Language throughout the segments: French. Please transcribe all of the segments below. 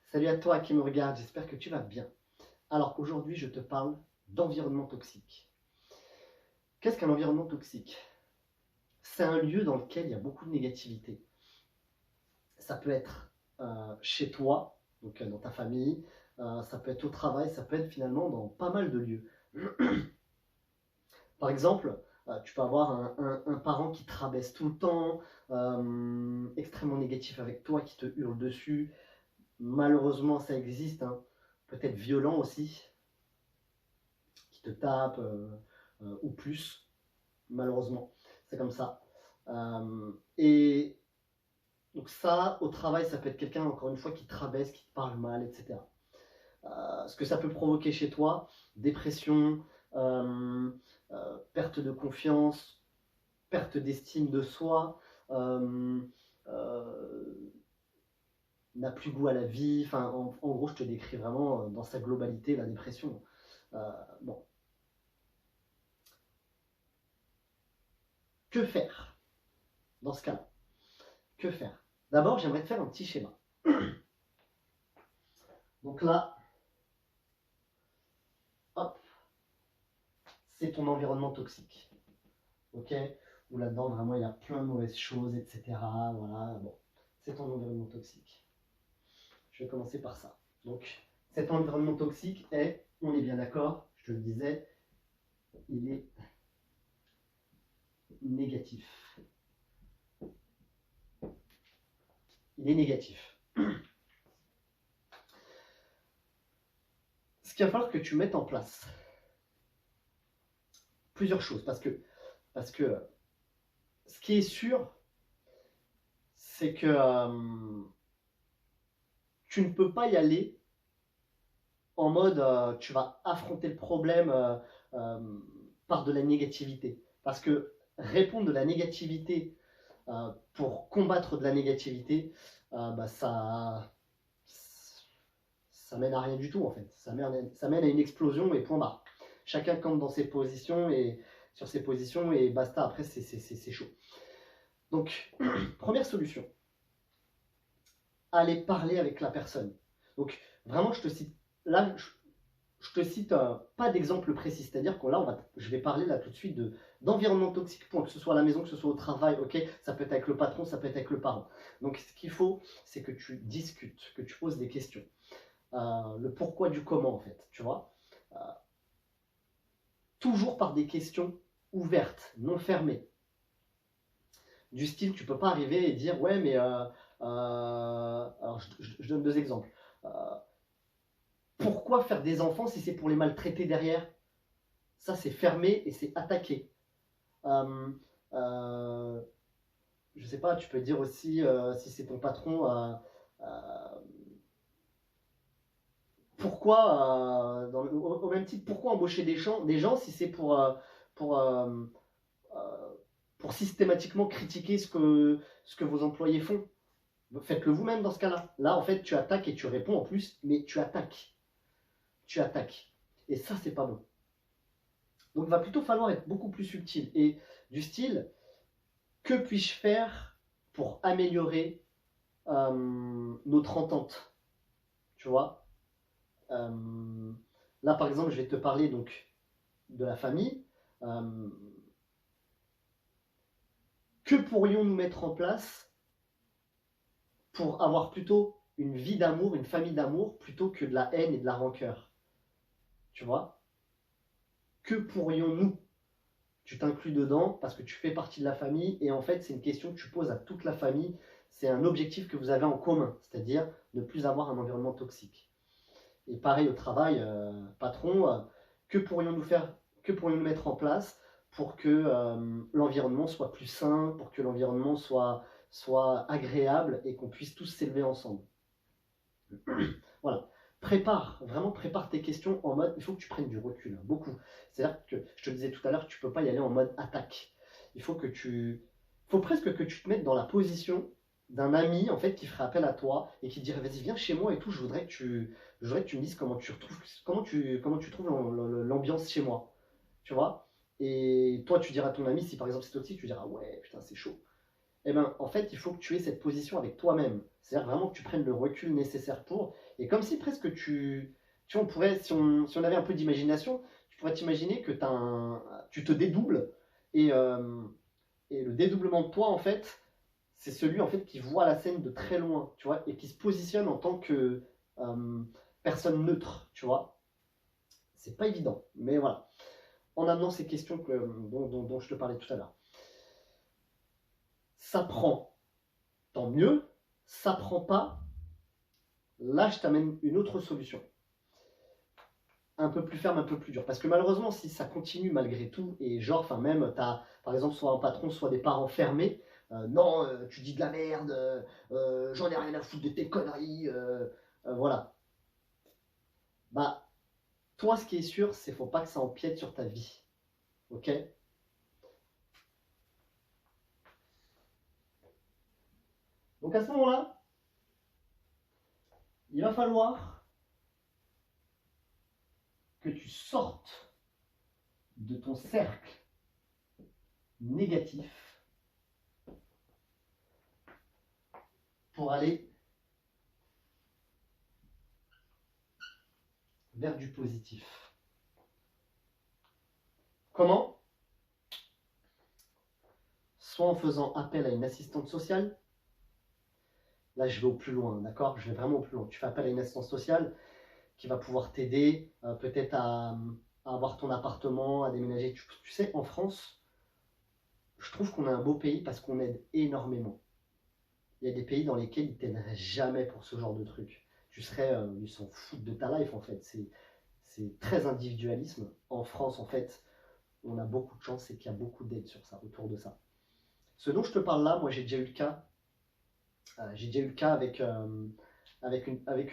Salut à toi qui me regarde, j'espère que tu vas bien. Alors aujourd'hui, je te parle d'environnement toxique. Qu'est-ce qu'un environnement toxique? C'est un lieu dans lequel il y a beaucoup de négativité. Ça peut être chez toi, donc dans ta famille, ça peut être au travail, ça peut être finalement dans pas mal de lieux. Par exemple, tu peux avoir un parent qui te rabaisse tout le temps, extrêmement négatif avec toi, qui te hurle dessus. Malheureusement, ça existe, hein. Peut-être violent aussi, qui te tape ou plus, malheureusement. C'est comme ça. Et donc ça, au travail, ça peut être quelqu'un, encore une fois, qui te rabaisse, qui te parle mal, etc. Ce que ça peut provoquer chez toi, dépression, perte de confiance, perte d'estime de soi, euh, euh, n'a plus goût à la vie. Enfin, en gros, je te décris vraiment dans sa globalité la dépression. Bon, que faire dans ce cas-là? Que faire? D'abord, j'aimerais te faire un petit schéma. Donc là, hop, c'est ton environnement toxique. Ok? Où là-dedans, vraiment, il y a plein de mauvaises choses, etc. Voilà, bon, c'est ton environnement toxique. Je vais commencer par ça. Donc, cet environnement toxique est, on est bien d'accord, je te le disais, il est négatif. Il est négatif. Ce qu'il va falloir que tu mettes en place, plusieurs choses, parce que ce qui est sûr, c'est que tu ne peux pas y aller en mode tu vas affronter le problème par de la négativité. Parce que répondre de la négativité pour combattre de la négativité, ça mène à rien du tout en fait. Ça mène à une explosion et point barre. Chacun campe dans ses positions et sur ses positions et basta, après c'est chaud. Donc, première solution, aller parler avec la personne. Donc, vraiment, je te cite, là, je te cite pas d'exemple précis, c'est-à-dire que là, je vais parler là tout de suite d'environnement toxique, point, que ce soit à la maison, que ce soit au travail, ok, ça peut être avec le patron, ça peut être avec le parent. Donc, ce qu'il faut, c'est que tu discutes, que tu poses des questions. Le pourquoi du comment, en fait, tu vois. Toujours par des questions ouvertes, non fermées. Du style, tu peux pas arriver et dire, ouais, mais... alors, je donne deux exemples. Pourquoi faire des enfants si c'est pour les maltraiter derrière? Ça, c'est fermé et c'est attaqué. Euh, euh, je sais pas, tu peux dire aussi, si c'est ton patron, pourquoi, au même titre, pourquoi embaucher des gens si c'est pour, euh, pour systématiquement critiquer ce que vos employés font? Faites-le vous-même dans ce cas-là. Là, en fait, tu attaques et tu réponds en plus, mais tu attaques. Tu attaques. Et ça, c'est pas bon. Donc, il va plutôt falloir être beaucoup plus subtil. Et du style, que puis-je faire pour améliorer notre entente? Tu vois. Là, par exemple, je vais te parler donc de la famille. Euh, que pourrions-nous mettre en place pour avoir plutôt une vie d'amour, une famille d'amour, plutôt que de la haine et de la rancœur? Tu vois. Que pourrions-nous? Tu t'inclus dedans parce que tu fais partie de la famille et en fait, c'est une question que tu poses à toute la famille. C'est un objectif que vous avez en commun, c'est-à-dire ne plus avoir un environnement toxique. Et pareil au travail, patron, que pourrions-nous faire, que pourrions-nous mettre en place pour que l'environnement soit plus sain, pour que l'environnement soit agréable et qu'on puisse tous s'élever ensemble. Voilà. Vraiment prépare tes questions en mode, il faut que tu prennes du recul, hein, beaucoup. C'est-à-dire que, je te disais tout à l'heure, tu ne peux pas y aller en mode attaque. Il faut faut presque que tu te mettes dans la position d'un ami, en fait, qui ferait appel à toi et qui dirait, vas-y, viens chez moi et tout, je voudrais que tu me dises comment tu trouves l'ambiance chez moi. Tu vois? Et toi, tu diras à ton ami, si par exemple c'est toxique, tu diras, ouais, putain, c'est chaud. Eh bien, en fait, il faut que tu aies cette position avec toi-même. C'est-à-dire vraiment que tu prennes le recul nécessaire pour. Et comme si presque tu vois, on pourrait, si on avait un peu d'imagination, tu pourrais t'imaginer que tu te dédoubles et le dédoublement de toi, en fait, c'est celui en fait qui voit la scène de très loin, tu vois, et qui se positionne en tant que euh, personne neutre, tu vois. C'est pas évident, mais voilà. En amenant ces questions dont je te parlais tout à l'heure. Ça prend, tant mieux. Ça prend pas. Là, je t'amène une autre solution. Un peu plus ferme, un peu plus dur. Parce que malheureusement, si ça continue malgré tout, et genre, enfin même, t'as par exemple soit un patron, soit des parents fermés, non, tu dis de la merde, j'en ai rien à foutre de tes conneries, voilà. Bah, toi, ce qui est sûr, c'est faut pas que ça empiète sur ta vie. Ok? Donc à ce moment-là, il va falloir que tu sortes de ton cercle négatif pour aller vers du positif. Comment? Soit en faisant appel à une assistante sociale. Là, je vais au plus loin, d'accord? Je vais vraiment au plus loin. Tu fais appel à une assistante sociale qui va pouvoir t'aider peut-être à avoir ton appartement, à déménager. Tu sais, en France, je trouve qu'on a un beau pays parce qu'on aide énormément. Il y a des pays dans lesquels ils t'aideraient jamais pour ce genre de truc. Ils s'en foutent de ta life en fait. C'est très individualisme. En France, en fait, on a beaucoup de chance et qu'il y a beaucoup d'aide sur ça, autour de ça. Ce dont je te parle là, moi j'ai déjà eu le cas. J'ai déjà eu le cas avec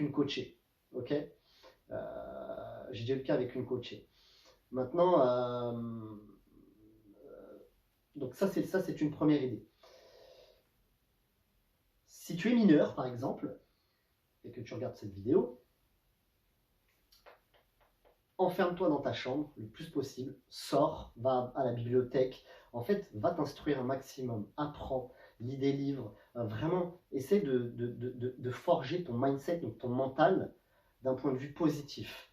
une coachée. Ok. J'ai déjà eu le cas avec une coachée. Maintenant, donc ça c'est une première idée. Si tu es mineur, par exemple, et que tu regardes cette vidéo, enferme-toi dans ta chambre le plus possible, sors, va à la bibliothèque, en fait, va t'instruire un maximum, apprends, lis des livres, vraiment, essaie de forger ton mindset, donc ton mental, d'un point de vue positif.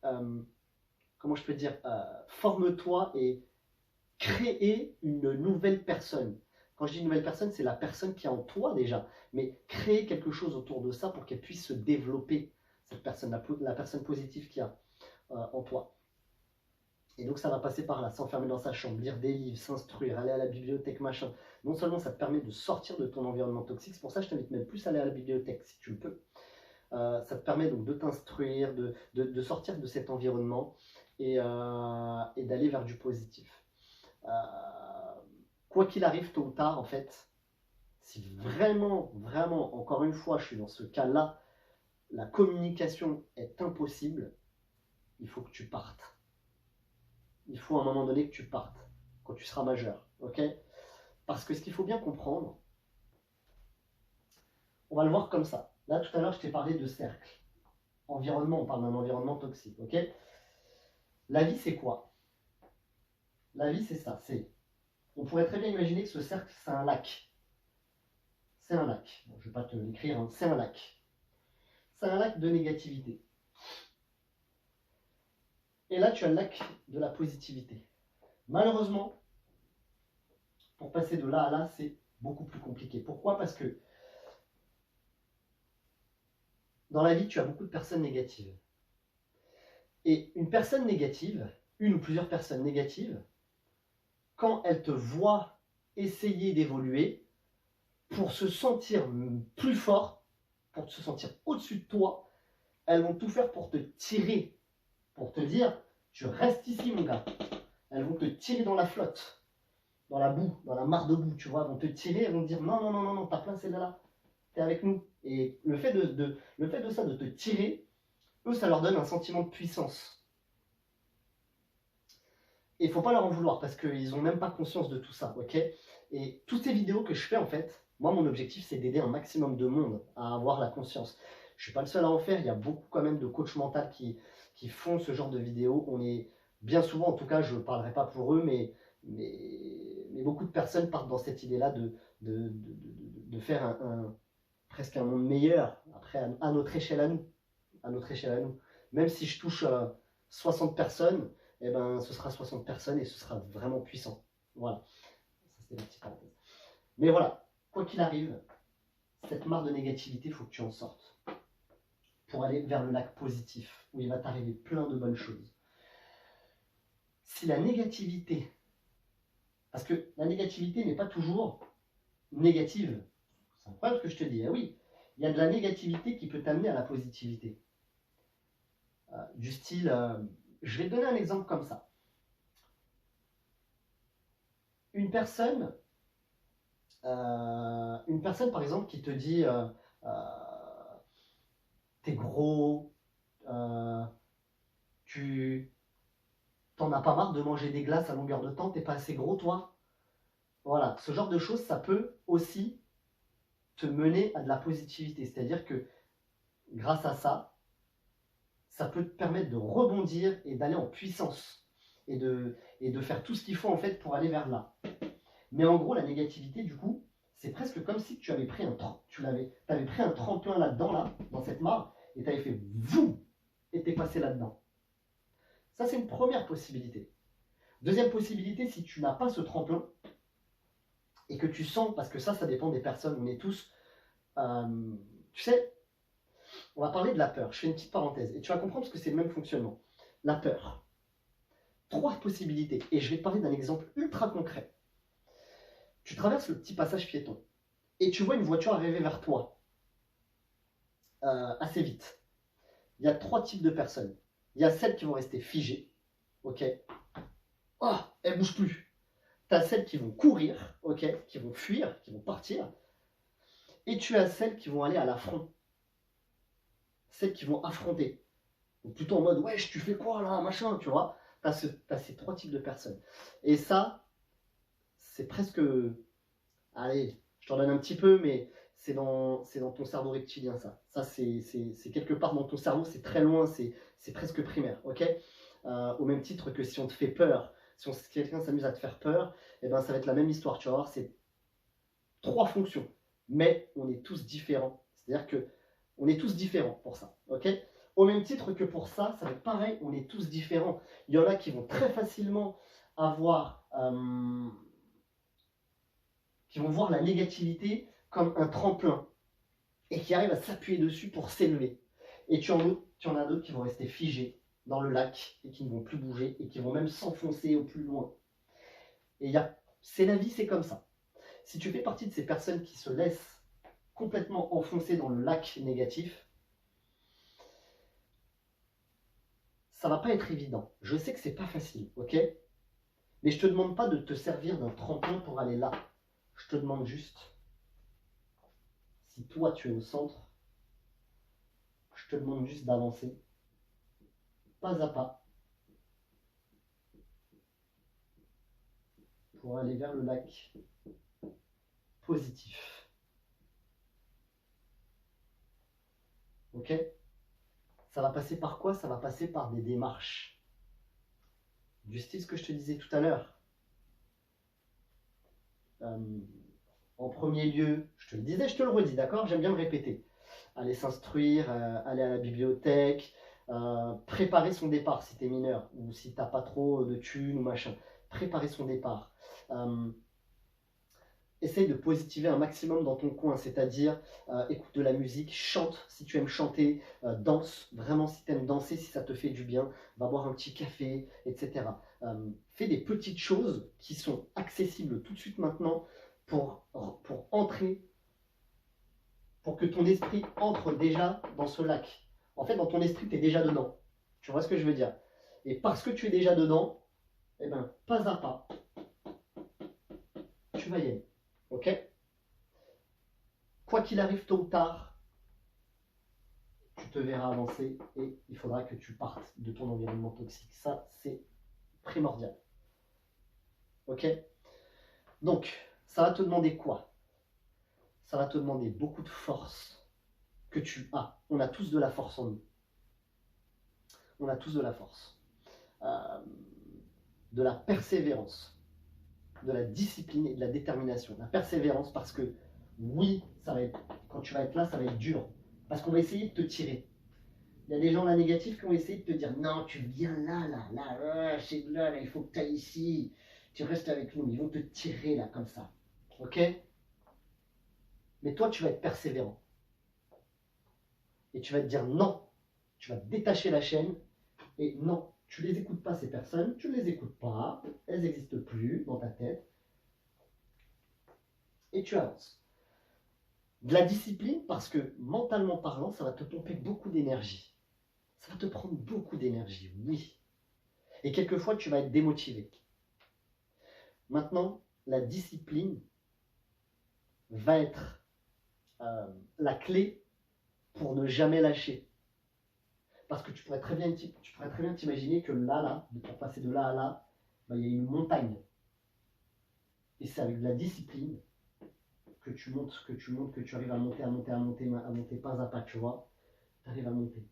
Euh, comment je peux dire forme-toi et créer une nouvelle personne. Quand je dis une nouvelle personne, c'est la personne qui est en toi déjà, mais créer quelque chose autour de ça pour qu'elle puisse se développer, cette personne, la personne positive qu'il y a en toi. Et donc ça va passer par là, s'enfermer dans sa chambre, lire des livres, s'instruire, aller à la bibliothèque, machin. Non seulement ça te permet de sortir de ton environnement toxique, c'est pour ça que je t'invite même plus à aller à la bibliothèque si tu le peux. Ça te permet donc de t'instruire, de sortir de cet environnement et d'aller vers du positif. Quoi qu'il arrive tôt ou tard, en fait, si vraiment, vraiment, encore une fois, je suis dans ce cas-là, la communication est impossible, il faut que tu partes. Il faut à un moment donné que tu partes, quand tu seras majeur, ok? Parce que ce qu'il faut bien comprendre, on va le voir comme ça. Là, tout à l'heure, je t'ai parlé de cercle. Environnement, on parle d'un environnement toxique, ok? La vie, c'est quoi? La vie, c'est ça, on pourrait très bien imaginer que ce cercle, c'est un lac. C'est un lac. Bon, je ne vais pas te l'écrire, hein. C'est un lac. C'est un lac de négativité. Et là, tu as le lac de la positivité. Malheureusement, pour passer de là à là, c'est beaucoup plus compliqué. Pourquoi? Parce que dans la vie, tu as beaucoup de personnes négatives. Et une personne négative, une ou plusieurs personnes négatives, quand elles te voient essayer d'évoluer, pour se sentir plus fort, pour se sentir au-dessus de toi, elles vont tout faire pour te tirer, pour te dire, tu restes ici mon gars. Elles vont te tirer dans la flotte, dans la boue, dans la mare de boue, tu vois, elles vont te tirer, elles vont te dire, non, non, non, non, non, ta place est là, t'es avec nous. Et le fait de ça, de te tirer, eux, ça leur donne un sentiment de puissance. Et il ne faut pas leur en vouloir parce qu'ils n'ont même pas conscience de tout ça, ok? Et toutes ces vidéos que je fais, en fait, moi, mon objectif, c'est d'aider un maximum de monde à avoir la conscience. Je ne suis pas le seul à en faire, il y a beaucoup quand même de coachs mentaux qui font ce genre de vidéos. On est bien souvent, en tout cas, je ne parlerai pas pour eux, mais beaucoup de personnes partent dans cette idée-là de faire presque un monde meilleur, après à notre échelle à nous. À notre échelle à nous. Même si je touche 60 personnes, eh ben, ce sera 60 personnes et ce sera vraiment puissant. Voilà. Ça, c'était la petite parenthèse. Mais voilà, quoi qu'il arrive, cette mare de négativité, il faut que tu en sortes pour aller vers le lac positif, où il va t'arriver plein de bonnes choses. Si la négativité, parce que la négativité n'est pas toujours négative, c'est incroyable ce que je te dis, eh oui, il y a de la négativité qui peut t'amener à la positivité. Du style, je vais te donner un exemple comme ça. Une personne par exemple qui te dit t'es gros, tu t'en as pas marre de manger des glaces à longueur de temps, t'es pas assez gros toi. Voilà, ce genre de choses, ça peut aussi te mener à de la positivité. C'est-à-dire que grâce à ça, ça peut te permettre de rebondir et d'aller en puissance et de faire tout ce qu'il faut en fait pour aller vers là. Mais en gros, la négativité, du coup, c'est presque comme si tu avais pris avais pris un tremplin là-dedans, là, dans cette mare, et tu avais fait vous et t'es passé là-dedans. Ça, c'est une première possibilité. Deuxième possibilité, si tu n'as pas ce tremplin et que tu sens, parce que ça dépend des personnes, on est tous, tu sais, on va parler de la peur. Je fais une petite parenthèse et tu vas comprendre parce que c'est le même fonctionnement. La peur. 3 possibilités. Et je vais te parler d'un exemple ultra concret. Tu traverses le petit passage piéton et tu vois une voiture arriver vers toi assez vite. Il y a 3 types de personnes. Il y a celles qui vont rester figées. Ok. Oh, elles ne bougent plus. Tu as celles qui vont courir, ok, qui vont fuir, qui vont partir. Et tu as celles qui vont aller à l'affront. Celles qui vont affronter. Ou plutôt en mode, wesh, tu fais quoi là, machin, tu vois. Tu as ces 3 types de personnes. Et ça, c'est presque... Allez, je t'en donne un petit peu, mais c'est dans ton cerveau reptilien, ça. Ça, c'est quelque part dans ton cerveau, c'est très loin, c'est presque primaire, ok. Au même titre que si on te fait peur, si quelqu'un s'amuse à te faire peur, eh ben, ça va être la même histoire, tu vas voir, c'est 3 fonctions. Mais on est tous différents. C'est-à-dire que on est tous différents pour ça, ok. Au même titre que pour ça, ça va être pareil, on est tous différents. Il y en a qui vont très facilement avoir... qui vont voir la négativité comme un tremplin et qui arrivent à s'appuyer dessus pour s'élever. Et tu en as d'autres qui vont rester figés dans le lac et qui ne vont plus bouger et qui vont même s'enfoncer au plus loin. Et c'est la vie, c'est comme ça. Si tu fais partie de ces personnes qui se laissent complètement enfoncer dans le lac négatif, ça va pas être évident. Je sais que c'est pas facile, ok? Mais je te demande pas de te servir d'un tremplin pour aller là. Je te demande juste, si toi tu es au centre, je te demande juste d'avancer, pas à pas, pour aller vers le lac positif. Ok? Ça va passer par quoi? Ça va passer par des démarches. Du style ce que je te disais tout à l'heure. En premier lieu, je te le disais, je te le redis, d'accord? J'aime bien me répéter. Aller s'instruire, aller à la bibliothèque, préparer son départ si tu es mineur ou si tu n'as pas trop de thunes ou machin. Préparer son départ. Essaye de positiver un maximum dans ton coin, c'est-à-dire écoute de la musique, chante si tu aimes chanter, danse, vraiment si tu aimes danser, si ça te fait du bien, va boire un petit café, etc. Fais des petites choses qui sont accessibles tout de suite maintenant pour entrer, pour que ton esprit entre déjà dans ce lac. En fait, dans ton esprit, tu es déjà dedans. Tu vois ce que je veux dire? Et parce que tu es déjà dedans, eh ben, pas à pas, tu vas y aller. Ok? Quoi qu'il arrive tôt ou tard, tu te verras avancer et il faudra que tu partes de ton environnement toxique. Ça, c'est primordial. Ok? Donc, ça va te demander quoi? Ça va te demander beaucoup de force que tu as. On a tous de la force en nous. On a tous de la force. De la persévérance, de la discipline et de la détermination. La persévérance parce que Oui, quand tu vas être là, ça va être dur. Parce qu'on va essayer de te tirer. Il y a des gens là négatifs qui vont essayer de te dire non, tu viens là, c'est là, il faut que tu ailles ici. Tu restes avec nous. Ils vont te tirer là comme ça. Ok? Mais toi, tu vas être persévérant. Et tu vas te dire non. Tu vas détacher la chaîne. Et non, tu les écoutes pas ces personnes. Tu ne les écoutes pas. Elles n'existent plus dans ta tête. Et tu avances. De la discipline parce que mentalement parlant, ça va te pomper beaucoup d'énergie. Ça va te prendre beaucoup d'énergie, oui. Et quelquefois, tu vas être démotivé. Maintenant, la discipline va être la clé pour ne jamais lâcher. Parce que tu pourrais très bien t'imaginer que là, pour passer de là à là, il y a une montagne. Et c'est avec de la discipline que tu montes, que tu arrives à monter, à monter pas à pas, tu vois. Tu arrives à monter.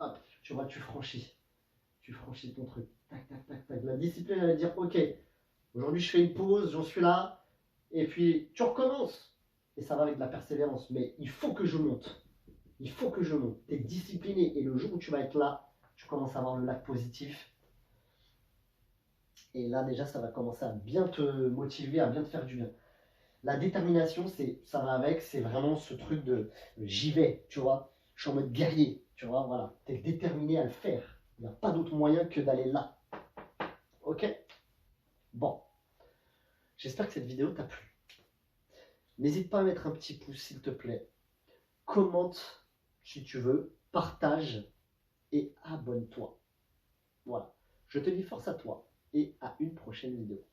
Hop, tu vois, tu franchis ton truc. Tac, tac, tac, tac. La discipline, elle va dire, ok, aujourd'hui je fais une pause, j'en suis là, et puis tu recommences. Et ça va avec de la persévérance. Mais il faut que je monte. Il faut que je monte. Tu es discipliné. Et le jour où tu vas être là, tu commences à avoir le lac positif. Et là, déjà, ça va commencer à bien te motiver, à bien te faire du bien. La détermination, ça va avec, c'est vraiment ce truc de j'y vais, tu vois. Je suis en mode guerrier, tu vois, voilà. Tu es déterminé à le faire. Il n'y a pas d'autre moyen que d'aller là. Ok? Bon. J'espère que cette vidéo t'a plu. N'hésite pas à mettre un petit pouce, s'il te plaît. Commente si tu veux, partage et abonne-toi. Voilà. Je te dis force à toi et à une prochaine vidéo.